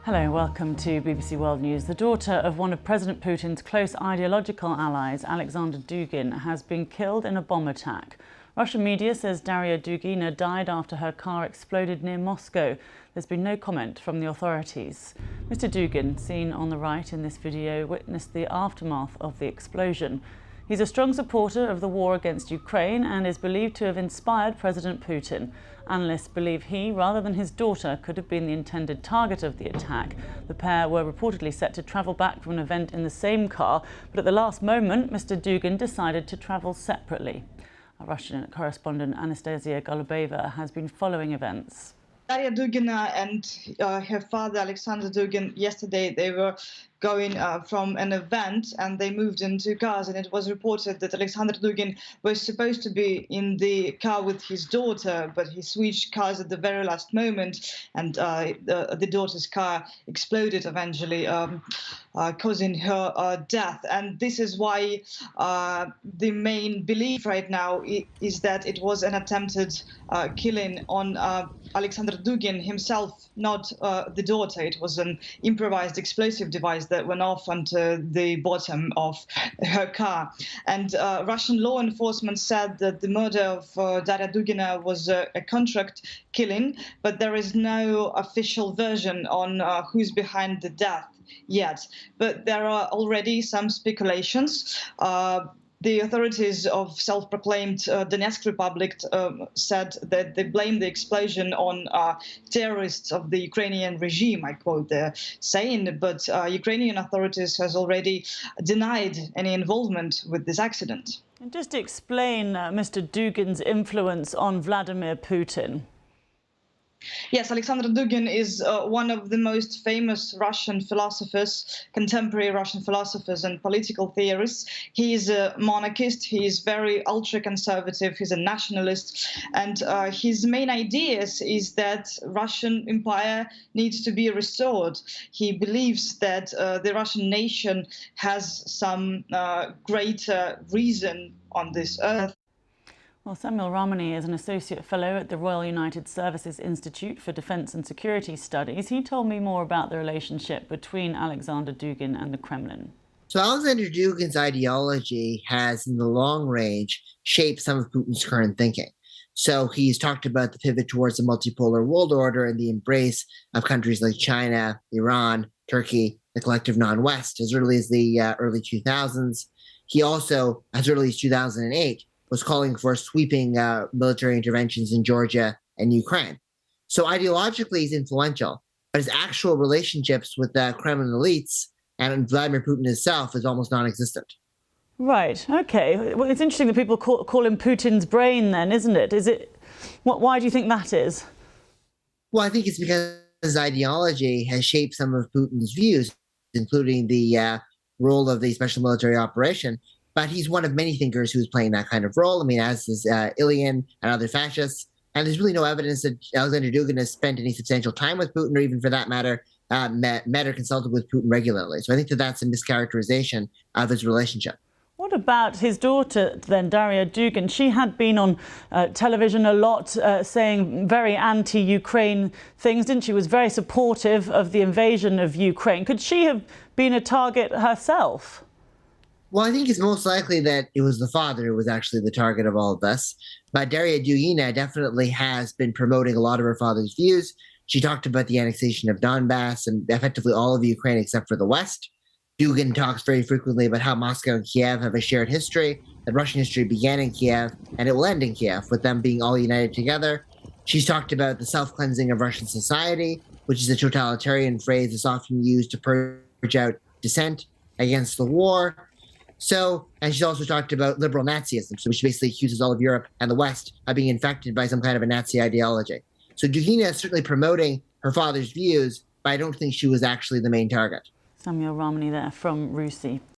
Hello, welcome to BBC World News. The daughter of one of President Putin's close ideological allies, Alexander Dugin, has been killed in a bomb attack. Russian media says Daria Dugina died after her car exploded near Moscow. There's been no comment from the authorities. Mr. Dugin, seen on the right in this video, witnessed the aftermath of the explosion. He's a strong supporter of the war against Ukraine and is believed to have inspired President Putin. Analysts believe he, rather than his daughter, could have been the intended target of the attack. The pair were reportedly set to travel back from an event in the same car, but at the last moment, Mr. Dugin decided to travel separately. Our Russian correspondent Anastasia Golubeva has been following events. Daria Dugina and her father, Alexander Dugin, yesterday they were going from an event and they moved into cars, and it was reported that Alexander Dugin was supposed to be in the car with his daughter, but he switched cars at the very last moment, and the daughter's car exploded eventually, causing her death. And this is why the main belief right now is that it was an attempted killing on Alexander Dugin himself, not the daughter. It was an improvised explosive device that went off onto the bottom of her car. And Russian law enforcement said that the murder of Daria Dugina was a contract killing, but there is no official version on who's behind the death yet. But there are already some speculations. The authorities of self-proclaimed Donetsk Republic said that they blame the explosion on terrorists of the Ukrainian regime, I quote they're saying, but Ukrainian authorities has already denied any involvement with this accident. And just to explain Mr. Dugin's influence on Vladimir Putin. Yes, Alexander Dugin is one of the most famous Russian philosophers, contemporary Russian philosophers and political theorists. He is a monarchist, he is very ultra-conservative, he's a nationalist, and his main ideas is that Russian empire needs to be restored. He believes that the Russian nation has some greater reason on this earth. Well, Samuel Ramani is an Associate Fellow at the Royal United Services Institute for Defence and Security Studies. He told me more about the relationship between Alexander Dugin and the Kremlin. So Alexander Dugin's ideology has, in the long range, shaped some of Putin's current thinking. So he's talked about the pivot towards a multipolar world order and the embrace of countries like China, Iran, Turkey, the collective non-West, as early as the early 2000s. He also, as early as 2008, was calling for sweeping military interventions in Georgia and Ukraine. So ideologically, he's influential, but his actual relationships with the Kremlin elites and Vladimir Putin himself is almost non-existent. Right. Okay. Well, it's interesting that people call him Putin's brain then, isn't it? Is it? Why do you think that is? Well, I think it's because his ideology has shaped some of Putin's views, including the role of the special military operation. But he's one of many thinkers who's playing that kind of role. I mean, as is Ilyin and other fascists. And there's really no evidence that Alexander Dugin has spent any substantial time with Putin, or even for that matter, met or consulted with Putin regularly. So I think that that's a mischaracterization of his relationship. What about his daughter then, Daria Dugin? She had been on television a lot saying very anti-Ukraine things, didn't she? Was very supportive of the invasion of Ukraine. Could she have been a target herself? Well, I think it's most likely that it was the father who was actually the target of all of this. But Daria Dugina definitely has been promoting a lot of her father's views. She talked about the annexation of Donbass and effectively all of Ukraine except for the West. Dugin talks very frequently about how Moscow and Kiev have a shared history, that Russian history began in Kiev and it will end in Kiev, with them being all united together. She's talked about the self-cleansing of Russian society, which is a totalitarian phrase that's often used to purge out dissent against the war. So, and she's also talked about liberal Nazism, which basically accuses all of Europe and the West of being infected by some kind of a Nazi ideology. So Dugina is certainly promoting her father's views, but I don't think she was actually the main target. Samuel Ramani there from RUSI.